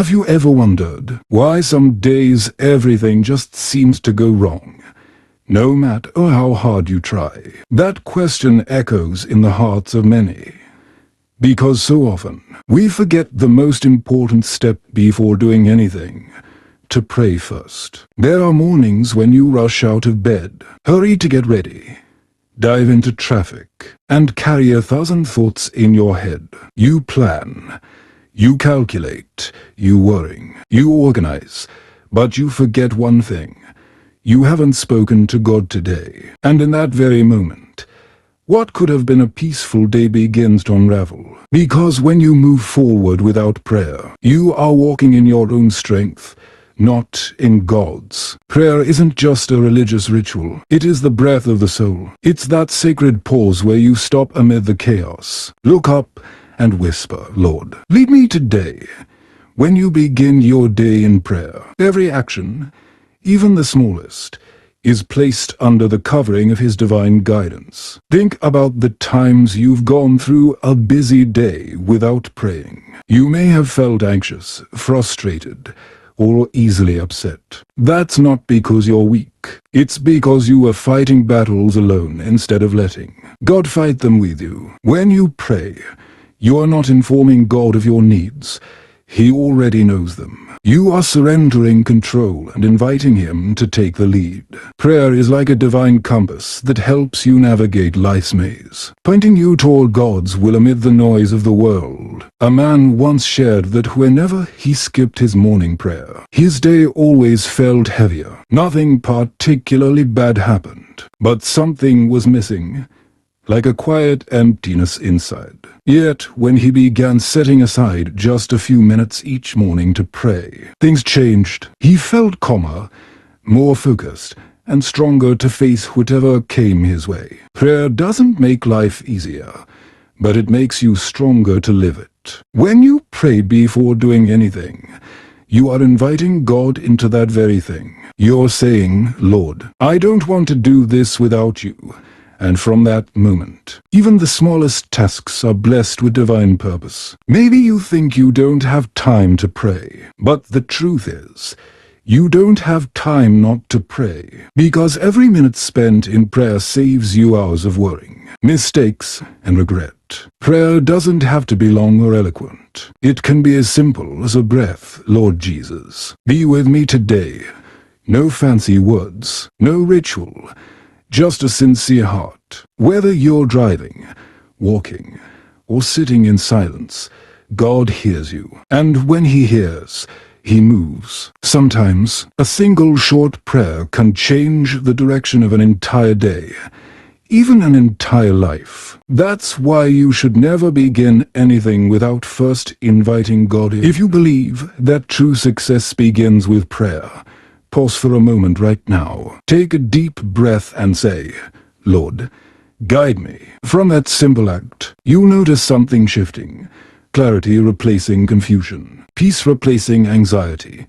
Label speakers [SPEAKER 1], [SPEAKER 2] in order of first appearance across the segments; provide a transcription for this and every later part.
[SPEAKER 1] Have you ever wondered why some days everything just seems to go wrong, no matter how hard you try? That question echoes in the hearts of many. Because so often, we forget the most important step before doing anything: to pray first. There are mornings when you rush out of bed, hurry to get ready, dive into traffic, and carry 1,000 thoughts in your head. You plan, you calculate, you worry, you organize, but you forget one thing: you haven't spoken to God today. And in that very moment, what could have been a peaceful day begins to unravel. Because when you move forward without prayer, you are walking in your own strength, not in God's. Prayer isn't just a religious ritual. It is the breath of the soul. It's that sacred pause where you stop amid the chaos, look up, and whisper, "Lord, lead me today." When you begin your day in prayer, every action, even the smallest, is placed under the covering of His divine guidance. Think about the times you've gone through a busy day without praying. You may have felt anxious, frustrated, or easily upset. That's not because you're weak. It's because you were fighting battles alone instead of letting God fight them with you. When you pray, you are not informing God of your needs. He already knows them. You are surrendering control and inviting Him to take the lead. Prayer is like a divine compass that helps you navigate life's maze, pointing you toward God's will amid the noise of the world. A man once shared that whenever he skipped his morning prayer, his day always felt heavier. Nothing particularly bad happened, but something was missing, like a quiet emptiness inside. Yet, when he began setting aside just a few minutes each morning to pray, things changed. He felt calmer, more focused, and stronger to face whatever came his way. Prayer doesn't make life easier, but it makes you stronger to live it. When you pray before doing anything, you are inviting God into that very thing. You're saying, "Lord, I don't want to do this without you." And from that moment, even the smallest tasks are blessed with divine purpose. Maybe you think you don't have time to pray, but the truth is, you don't have time not to pray, because every minute spent in prayer saves you hours of worrying, mistakes, and regret. Prayer doesn't have to be long or eloquent. It can be as simple as a breath. "Lord Jesus, be with me today." No fancy words, no ritual, just a sincere heart. Whether you're driving, walking, or sitting in silence, God hears you. And when He hears, He moves. Sometimes, a single short prayer can change the direction of an entire day, even an entire life. That's why you should never begin anything without first inviting God in. If you believe that true success begins with prayer, pause for a moment right now. Take a deep breath and say, "Lord, guide me." From that simple act, you'll notice something shifting: clarity replacing confusion, peace replacing anxiety,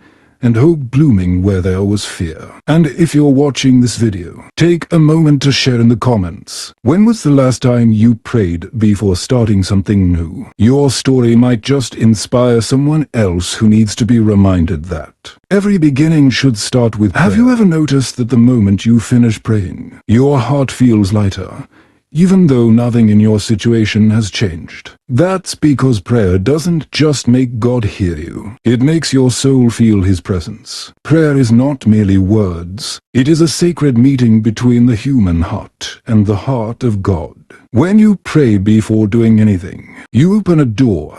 [SPEAKER 1] and hope blooming where there was fear. And if you're watching this video, take a moment to share in the comments. When was the last time you prayed before starting something new? Your story might just inspire someone else who needs to be reminded that every beginning should start with prayer. Have you ever noticed that the moment you finish praying, your heart feels lighter, even though nothing in your situation has changed? That's because prayer doesn't just make God hear you. It makes your soul feel His presence. Prayer is not merely words. It is a sacred meeting between the human heart and the heart of God. When you pray before doing anything, you open a door,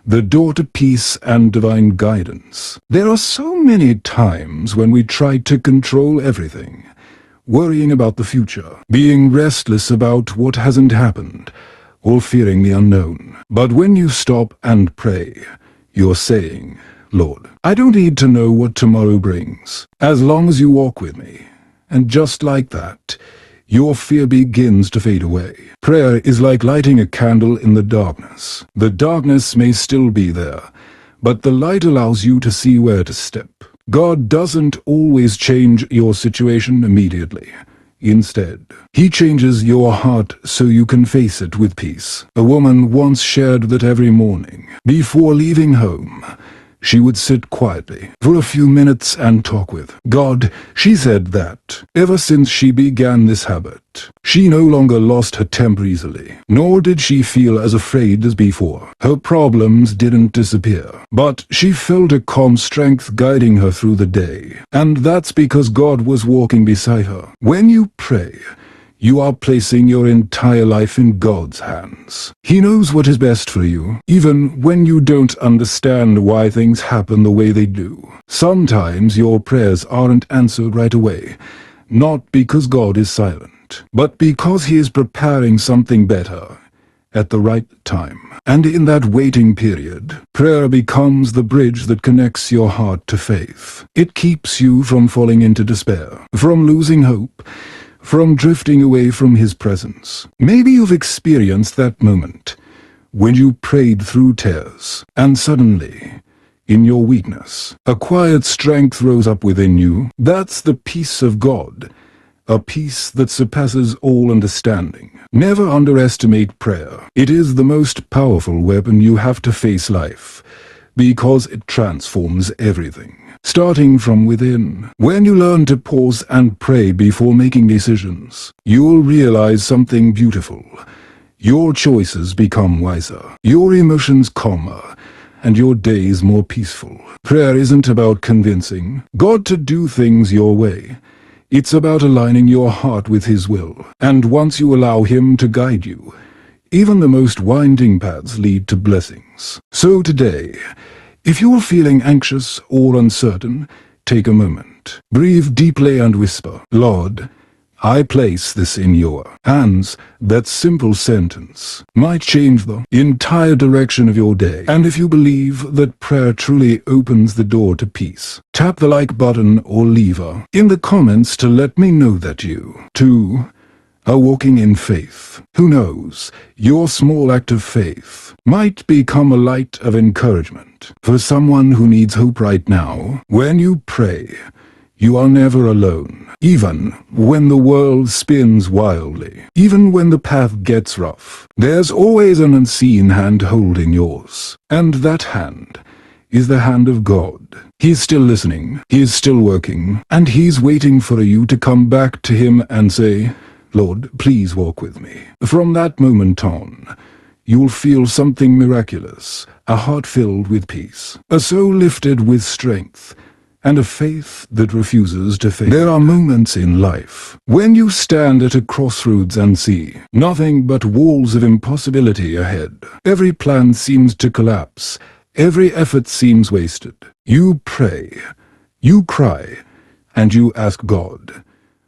[SPEAKER 1] the door to peace and divine guidance. There are so many times when we try to control everything, worrying about the future, being restless about what hasn't happened, or fearing the unknown. But when you stop and pray, you're saying, "Lord, I don't need to know what tomorrow brings, as long as you walk with me." And just like that, your fear begins to fade away. Prayer is like lighting a candle in the darkness. The darkness may still be there, but the light allows you to see where to step. God doesn't always change your situation immediately. Instead, He changes your heart so you can face it with peace. A woman once shared that every morning, before leaving home, she would sit quietly for a few minutes and talk with God. She said that, ever since she began this habit, she no longer lost her temper easily, nor did she feel as afraid as before. Her problems didn't disappear, but she felt a calm strength guiding her through the day. And that's because God was walking beside her. When you pray, you are placing your entire life in God's hands. He knows what is best for you, even when you don't understand why things happen the way they do. Sometimes your prayers aren't answered right away, not because God is silent, but because He is preparing something better at the right time. And in that waiting period, prayer becomes the bridge that connects your heart to faith. It keeps you from falling into despair, from losing hope, from drifting away from His presence. Maybe you've experienced that moment when you prayed through tears, and suddenly, in your weakness, a quiet strength rose up within you. That's the peace of God, a peace that surpasses all understanding. Never underestimate prayer. It is the most powerful weapon you have to face life, because it transforms everything, starting from within. When you learn to pause and pray before making decisions, you'll realize something beautiful. Your choices become wiser, your emotions calmer, and your days more peaceful. Prayer isn't about convincing God to do things your way. It's about aligning your heart with His will. And once you allow Him to guide you, even the most winding paths lead to blessings. So today, if you're feeling anxious or uncertain, take a moment. Breathe deeply and whisper, "Lord, I place this in your hands." That simple sentence might change the entire direction of your day. And if you believe that prayer truly opens the door to peace, tap the like button or lever in the comments to let me know that you, too, are walking in faith. Who knows, your small act of faith might become a light of encouragement for someone who needs hope right now. When you pray, you are never alone. Even when the world spins wildly, even when the path gets rough, there's always an unseen hand holding yours. And that hand is the hand of God. He's still listening, He's still working, and He's waiting for you to come back to Him and say, "Lord, please walk with me." From that moment on, you'll feel something miraculous, a heart filled with peace, a soul lifted with strength, and a faith that refuses to fail. There are moments in life when you stand at a crossroads and see nothing but walls of impossibility ahead. Every plan seems to collapse. Every effort seems wasted. You pray, you cry, and you ask God,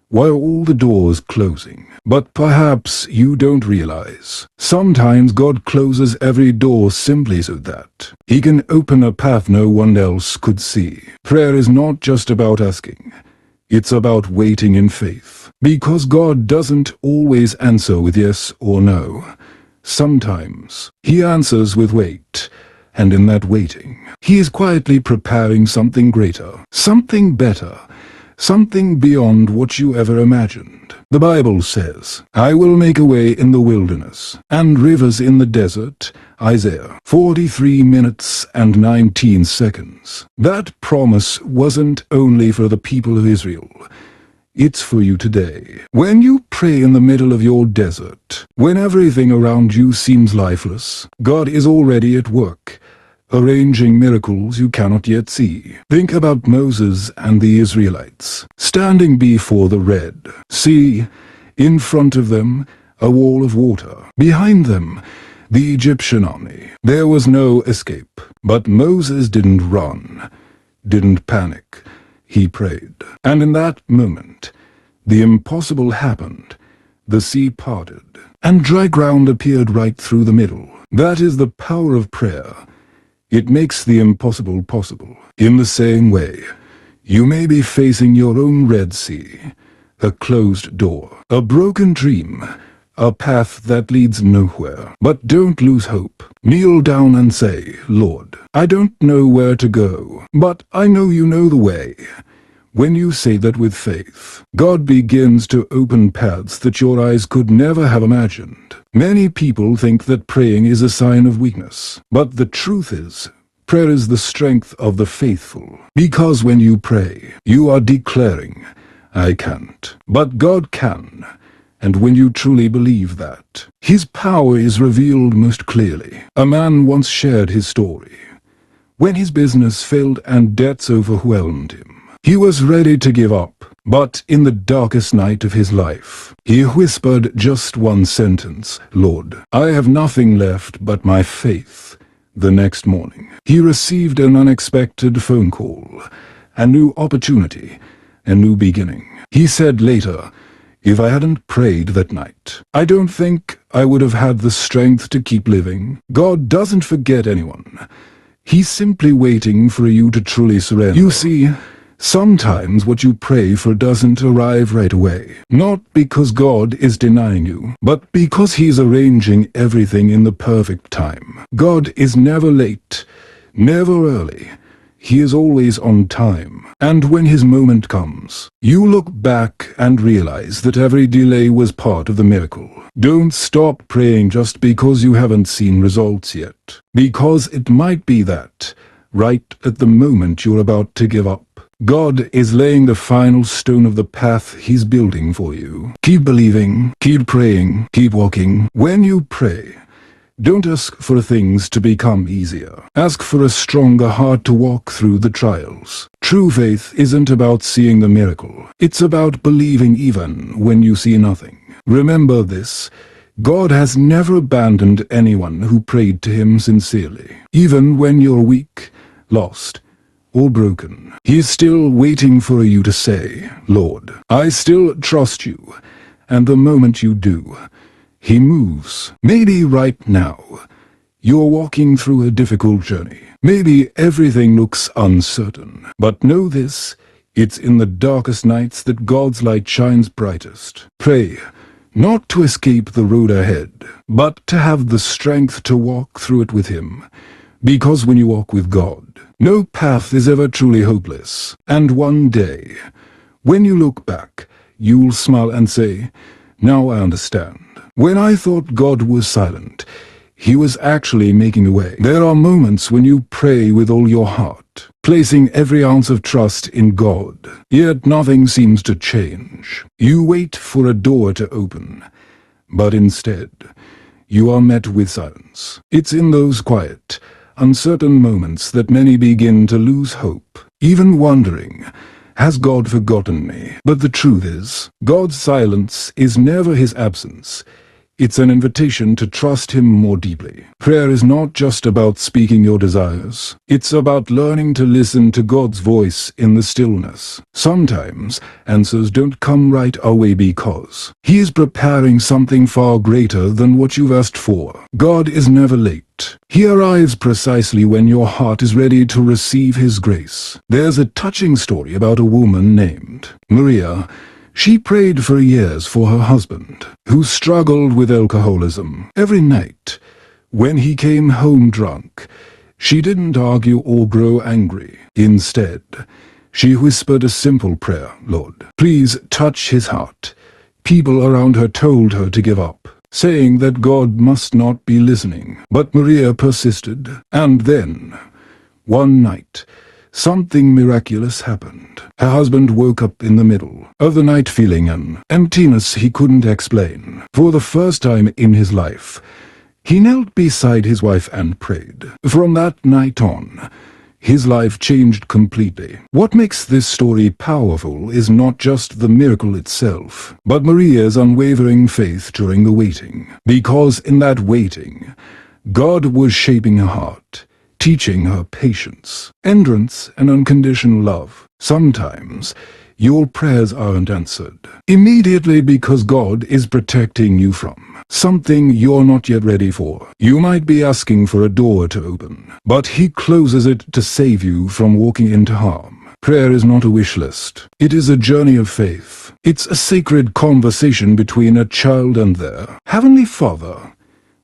[SPEAKER 1] why are all the doors closing? But perhaps you don't realize, sometimes God closes every door simply so that He can open a path no one else could see. Prayer is not just about asking. It's about waiting in faith. Because God doesn't always answer with yes or no. Sometimes He answers with wait. And in that waiting, He is quietly preparing something greater, something better, something beyond what you ever imagined. The Bible says, "I will make a way in the wilderness, and rivers in the desert." Isaiah 43 minutes and 19 seconds. That promise wasn't only for the people of Israel. It's for you today. When you pray in the middle of your desert, when everything around you seems lifeless, God is already at work, arranging miracles you cannot yet see. Think about Moses and the Israelites, standing before the Red Sea. In front of them, a wall of water. Behind them, the Egyptian army. There was no escape. But Moses didn't run, didn't panic. He prayed. And in that moment, the impossible happened. The sea parted, and dry ground appeared right through the middle. That is the power of prayer. It makes the impossible possible. In the same way, you may be facing your own Red Sea, a closed door, a broken dream, a path that leads nowhere. But don't lose hope. Kneel down and say, "Lord, I don't know where to go, but I know you know the way." When you say that with faith, God begins to open paths that your eyes could never have imagined. Many people think that praying is a sign of weakness, but the truth is, Prayer is the strength of the faithful, because when you pray, you are declaring, I can't, but God can. And when you truly believe that, His power is revealed most clearly. A man once shared his story. When his business failed and debts overwhelmed him, he was ready to give up. But in the darkest night of his life, he whispered just one sentence, Lord, I have nothing left but my faith. The next morning, he received an unexpected phone call, a new opportunity, a new beginning. He said later, if I hadn't prayed that night, I don't think I would have had the strength to keep living. God doesn't forget anyone. He's simply waiting for you to truly surrender. You see, sometimes what you pray for doesn't arrive right away. Not because God is denying you, but because He's arranging everything in the perfect time. God is never late, never early. He is always on time. And when His moment comes, you look back and realize that every delay was part of the miracle. Don't stop praying just because you haven't seen results yet. Because it might be that, right at the moment you're about to give up, God is laying the final stone of the path He's building for you. Keep believing, keep praying, keep walking. When you pray, don't ask for things to become easier. Ask for a stronger heart to walk through the trials. True faith isn't about seeing the miracle. It's about believing even when you see nothing. Remember this. God has never abandoned anyone who prayed to Him sincerely. Even when you're weak, lost, or broken, He is still waiting for you to say, Lord, I still trust you. And the moment you do, He moves. Maybe right now, you're walking through a difficult journey. Maybe everything looks uncertain. But know this, it's in the darkest nights that God's light shines brightest. Pray, not to escape the road ahead, but to have the strength to walk through it with Him. Because when you walk with God, no path is ever truly hopeless. And one day, when you look back, you'll smile and say, now I understand. When I thought God was silent, He was actually making a way. There are moments when you pray with all your heart, placing every ounce of trust in God, yet nothing seems to change. You wait for a door to open, but instead, you are met with silence. It's in those quiet, uncertain moments that many begin to lose hope, even wondering, has God forgotten me? But the truth is, God's silence is never His absence. It's an invitation to trust Him more deeply. Prayer is not just about speaking your desires. It's about learning to listen to God's voice in the stillness. Sometimes, answers don't come right away because He is preparing something far greater than what you've asked for. God is never late. He arrives precisely when your heart is ready to receive His grace. There's a touching story about a woman named Maria. She prayed for years for her husband, who struggled with alcoholism. Every night, when he came home drunk, she didn't argue or grow angry. Instead, she whispered a simple prayer, Lord, please touch his heart. People around her told her to give up, saying that God must not be listening. But Maria persisted, and then, one night, something miraculous happened. Her husband woke up in the middle of the night feeling an emptiness he couldn't explain. For the first time in his life, he knelt beside his wife and prayed. From that night on, his life changed completely. What makes this story powerful is not just the miracle itself, but Maria's unwavering faith during the waiting. Because in that waiting, God was shaping her heart, teaching her patience, endurance, and unconditional love. Sometimes, your prayers aren't answered immediately because God is protecting you from something you're not yet ready for. You might be asking for a door to open, but He closes it to save you from walking into harm. Prayer is not a wish list. It is a journey of faith. It's a sacred conversation between a child and their Heavenly Father,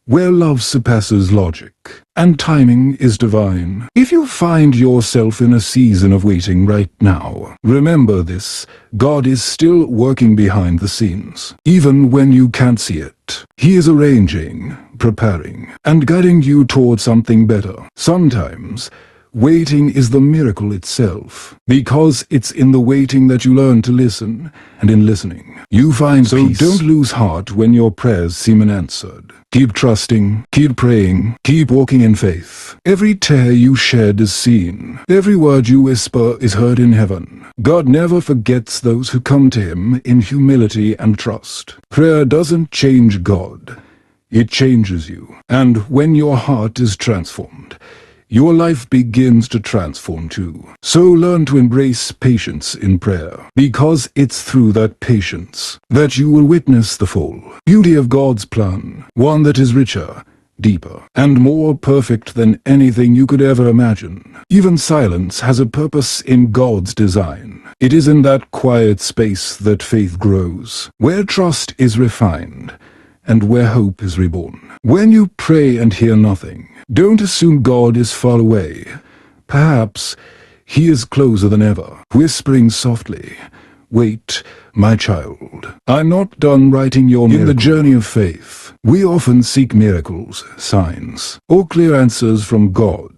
[SPEAKER 1] where love surpasses logic, and timing is divine. If you find yourself in a season of waiting right now, remember this, God is still working behind the scenes. Even when you can't see it, He is arranging, preparing, and guiding you toward something better. Sometimes, Waiting is the miracle itself, because it's in the waiting that you learn to listen, and in listening, you find peace. So don't lose heart when your prayers seem unanswered. Keep trusting, keep praying, keep walking in faith. Every tear you shed is seen. Every word you whisper is heard in heaven. God never forgets those who come to him in humility and trust. Prayer doesn't change God. It changes you. And when your heart is transformed, your life begins to transform too. So learn to embrace patience in prayer, because it's through that patience that you will witness the full beauty of God's plan, one that is richer, deeper, and more perfect than anything you could ever imagine. Even silence has a purpose in God's design. It is in that quiet space that faith grows, where trust is refined, and where hope is reborn. When you pray and hear nothing, don't assume God is far away. Perhaps he is closer than ever, whispering softly, "Wait, my child. I'm not done writing your miracle." In the journey of faith, we often seek miracles, signs, or clear answers from God.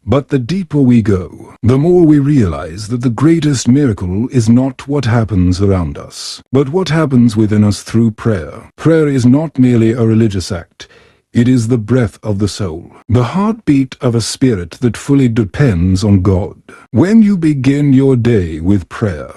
[SPEAKER 1] But the deeper we go, the more we realize that the greatest miracle is not what happens around us, but what happens within us through prayer. Prayer is not merely a religious act. It is the breath of the soul, the heartbeat of a spirit that fully depends on God. When you begin your day with prayer,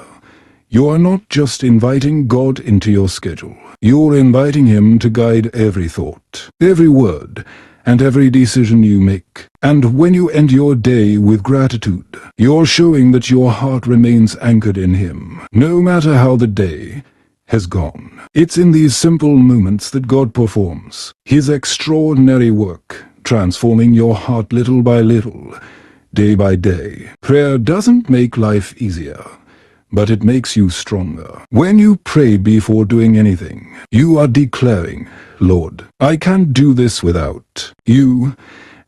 [SPEAKER 1] you are not just inviting God into your schedule. You're inviting him to guide every thought, every word, and every decision you make. And when you end your day with gratitude, you're showing that your heart remains anchored in him, no matter how the day has gone. It's in these simple moments that God performs his extraordinary work, transforming your heart little by little, day by day. Prayer doesn't make life easier, but it makes you stronger. When you pray before doing anything, you are declaring, "Lord, I can't do this without you."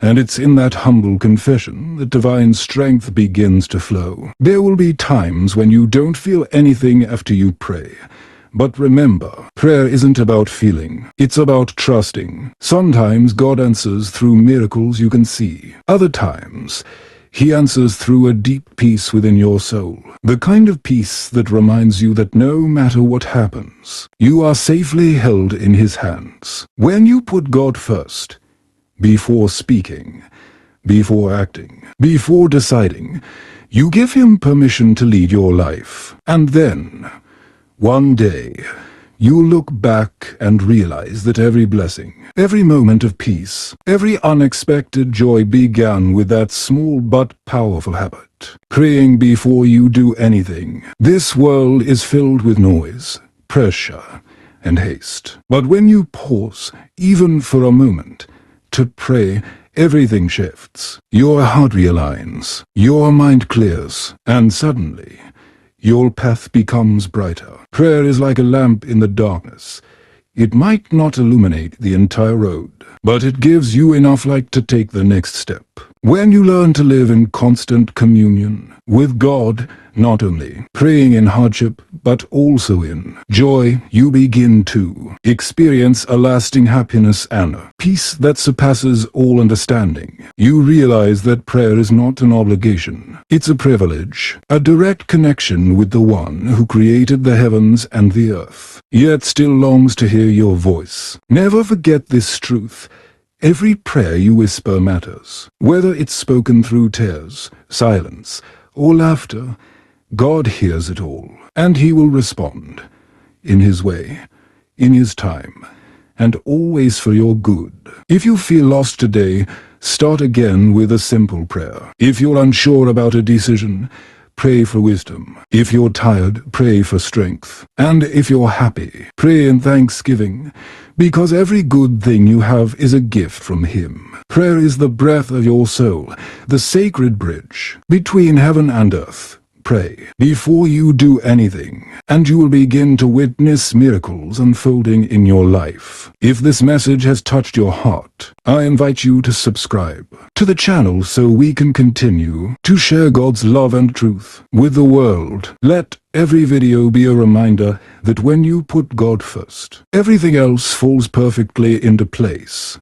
[SPEAKER 1] And it's in that humble confession that divine strength begins to flow. There will be times when you don't feel anything after you pray. But remember, prayer isn't about feeling. It's about trusting. Sometimes God answers through miracles you can see. Other times, he answers through a deep peace within your soul. The kind of peace that reminds you that no matter what happens, you are safely held in his hands. When you put God first, before speaking, before acting, before deciding, you give him permission to lead your life. And then, one day, you'll look back and realize that every blessing, every moment of peace, every unexpected joy began with that small but powerful habit. Praying before you do anything. This world is filled with noise, pressure, and haste. But when you pause, even for a moment, to pray, everything shifts. Your heart realigns, your mind clears, and suddenly, your path becomes brighter. Prayer is like a lamp in the darkness. It might not illuminate the entire road, but it gives you enough light to take the next step. When you learn to live in constant communion with God, not only praying in hardship, but also in joy, you begin to experience a lasting happiness and peace that surpasses all understanding. You realize that prayer is not an obligation. It's a privilege, a direct connection with the one who created the heavens and the earth, yet still longs to hear your voice. Never forget this truth. Every prayer you whisper matters. Whether it's spoken through tears, silence, or laughter, God hears it all, and he will respond in his way, in his time, and always for your good. If you feel lost today, start again with a simple prayer. If you're unsure about a decision, pray for wisdom. If you're tired, pray for strength. And if you're happy, pray in thanksgiving, because every good thing you have is a gift from him. Prayer is the breath of your soul, the sacred bridge between heaven and earth. Pray before you do anything, and you will begin to witness miracles unfolding in your life. If this message has touched your heart, I invite you to subscribe to the channel so we can continue to share God's love and truth with the world. Let every video be a reminder that when you put God first, everything else falls perfectly into place.